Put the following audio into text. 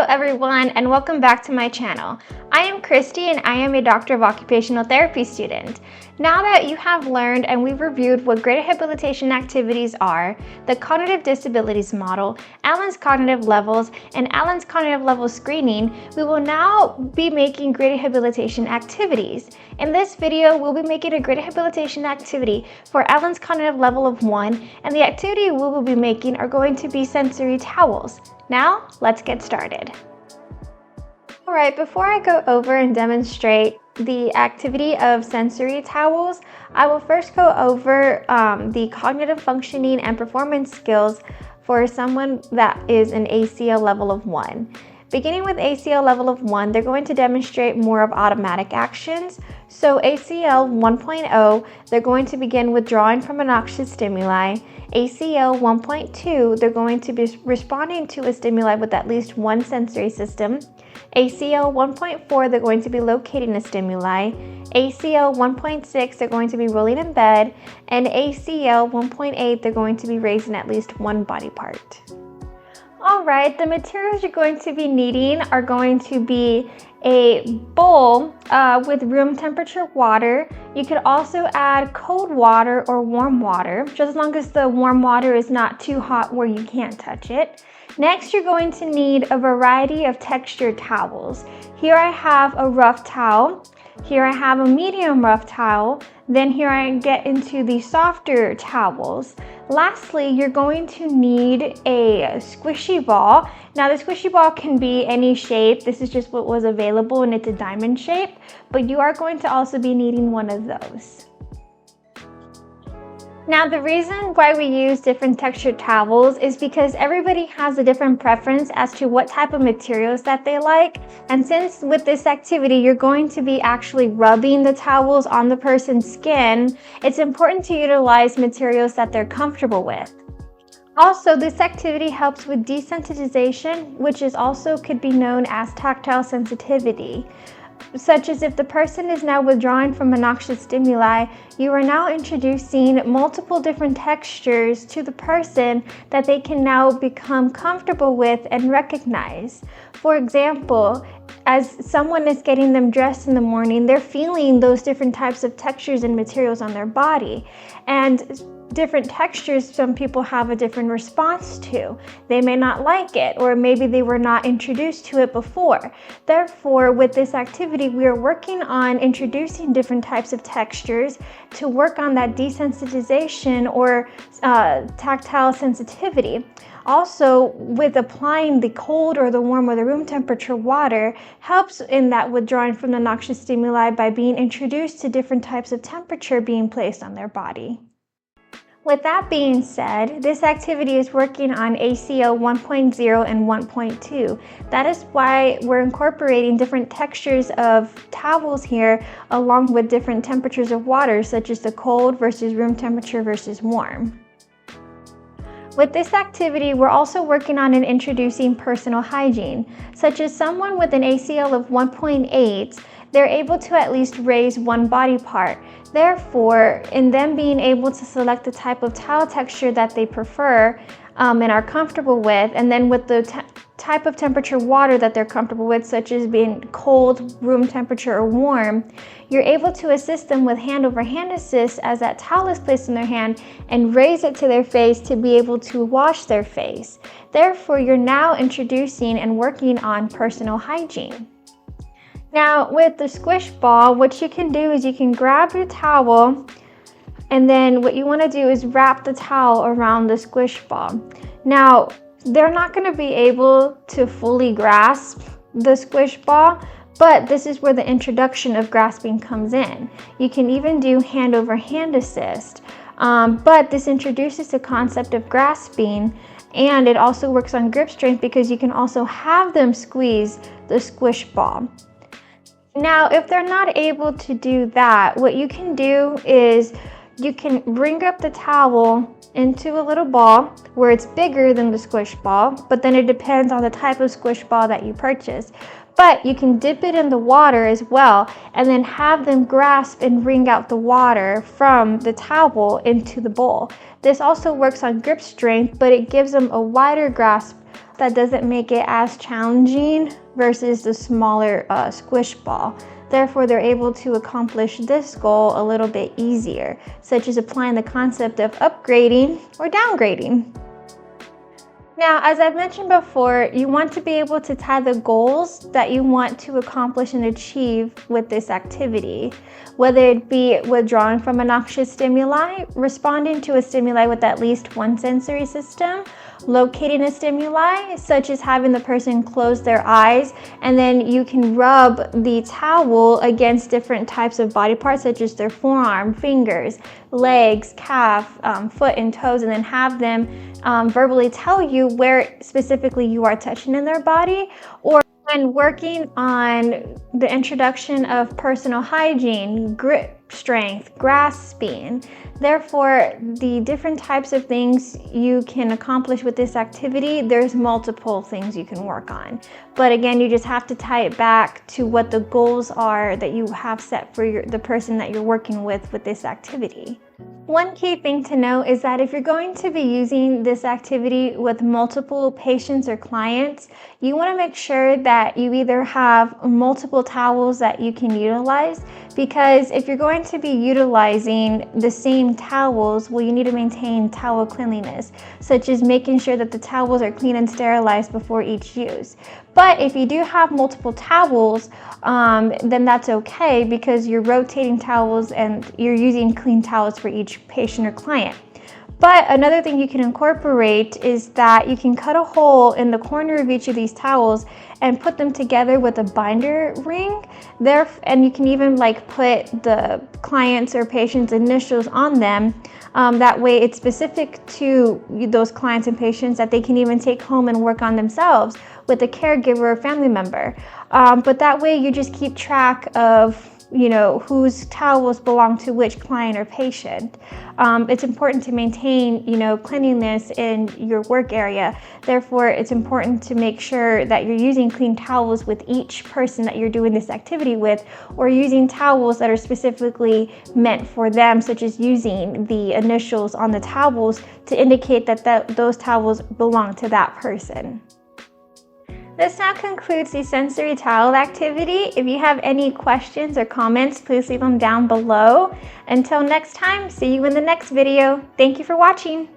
everyone, and welcome back to my channel. I am Christy and I am a Doctor of Occupational Therapy student. Now that you have learned and we've reviewed what graded habilitation activities are, the cognitive disabilities model, Allen's cognitive levels, and Allen's cognitive level screening, we will now be making graded habilitation activities. In this video, we'll be making a graded habilitation activity for Allen's cognitive level of 1, and the activity we will be making are going to be sensory towels. Now, let's get started. All right, before I go over and demonstrate the activity of sensory towels, I will first go over the cognitive functioning and performance skills for someone that is an ACL level of 1. Beginning with ACL level of 1, they're going to demonstrate more of automatic actions. So ACL 1.0, they're going to begin withdrawing from a noxious stimuli. ACL 1.2, they're going to be responding to a stimuli with at least one sensory system. ACL 1.4, they're going to be locating a stimuli. ACL 1.6, they're going to be rolling in bed. And ACL 1.8, they're going to be raising at least one body part. All right, the materials you're going to be needing are going to be a bowl with room temperature water. You could also add cold water or warm water, just as long as the warm water is not too hot where you can't touch it. Next, you're going to need a variety of textured towels. Here I have a rough towel. Here I have a medium rough towel. Then here I get into the softer towels. Lastly, you're going to need a squishy ball. Now the squishy ball can be any shape. This is just what was available and it's a diamond shape, but you are going to also be needing one of those. Now the reason why we use different textured towels is because everybody has a different preference as to what type of materials that they like. And since with this activity, you're going to be actually rubbing the towels on the person's skin, it's important to utilize materials that they're comfortable with. Also, this activity helps with desensitization, which is also could be known as tactile sensitivity. Such as if the person is now withdrawing from a noxious stimuli, you are now introducing multiple different textures to the person that they can now become comfortable with and recognize. For example, as someone is getting them dressed in the morning, they're feeling those different types of textures and materials on their body. And different textures, some people have a different response to. They may not like it, or maybe they were not introduced to it before. Therefore, with this activity, we are working on introducing different types of textures to work on that desensitization or tactile sensitivity. Also, with applying the cold or the warm or the room temperature water helps in that withdrawing from the noxious stimuli by being introduced to different types of temperature being placed on their body. With that being said, this activity is working on ACL 1.0 and 1.2. That is why we're incorporating different textures of towels here along with different temperatures of water, such as the cold versus room temperature versus warm. With this activity, we're also working on and introducing personal hygiene, such as someone with an ACL of 1.8, they're able to at least raise one body part. Therefore, in them being able to select the type of towel texture that they prefer and are comfortable with, and then with the type of temperature water that they're comfortable with, such as being cold, room temperature, or warm, you're able to assist them with hand-over-hand assist as that towel is placed in their hand and raise it to their face to be able to wash their face. Therefore, you're now introducing and working on personal hygiene. Now, with the squish ball, what you can do is you can grab your towel, and then what you want to do is wrap the towel around the squish ball. Now, they're not going to be able to fully grasp the squish ball, but this is where the introduction of grasping comes in. You can even do hand over hand assist, but this introduces the concept of grasping, and it also works on grip strength because you can also have them squeeze the squish ball. Now, if they're not able to do that, what you can do is you can bring up the towel into a little ball where it's bigger than the squish ball, but then it depends on the type of squish ball that you purchase. But you can dip it in the water as well and then have them grasp and wring out the water from the towel into the bowl. This also works on grip strength, but it gives them a wider grasp that doesn't make it as challenging versus the smaller squish ball. Therefore, they're able to accomplish this goal a little bit easier, such as applying the concept of upgrading or downgrading. Now, as I've mentioned before, you want to be able to tie the goals that you want to accomplish and achieve with this activity, whether it be withdrawing from a noxious stimuli, responding to a stimuli with at least one sensory system, locating a stimuli, such as having the person close their eyes, and then you can rub the towel against different types of body parts, such as their forearm, fingers, legs, calf, foot, and toes, and then have them verbally tell you where specifically you are touching in their body. Or when working on the introduction of personal hygiene, grip strength, grasping. Therefore, the different types of things you can accomplish with this activity, there's multiple things you can work on. But again, you just have to tie it back to what the goals are that you have set for the person that you're working with this activity. One key thing to know is that if you're going to be using this activity with multiple patients or clients, you want to make sure that you either have multiple towels that you can utilize, because if you're going to be utilizing the same towels, well, you need to maintain towel cleanliness, such as making sure that the towels are clean and sterilized before each use. But if you do have multiple towels, then that's okay, because you're rotating towels and you're using clean towels for each patient or client. But another thing you can incorporate is that you can cut a hole in the corner of each of these towels and put them together with a binder ring there, and you can even put the client's or patient's initials on them. That way it's specific to those clients and patients that they can even take home and work on themselves with a caregiver or family member. But that way you just keep track of whose towels belong to which client or patient. It's important to maintain, cleanliness in your work area. Therefore, it's important to make sure that you're using clean towels with each person that you're doing this activity with, or using towels that are specifically meant for them, such as using the initials on the towels to indicate that those towels belong to that person. This now concludes the sensory towel activity. If you have any questions or comments, please leave them down below. Until next time, see you in the next video. Thank you for watching.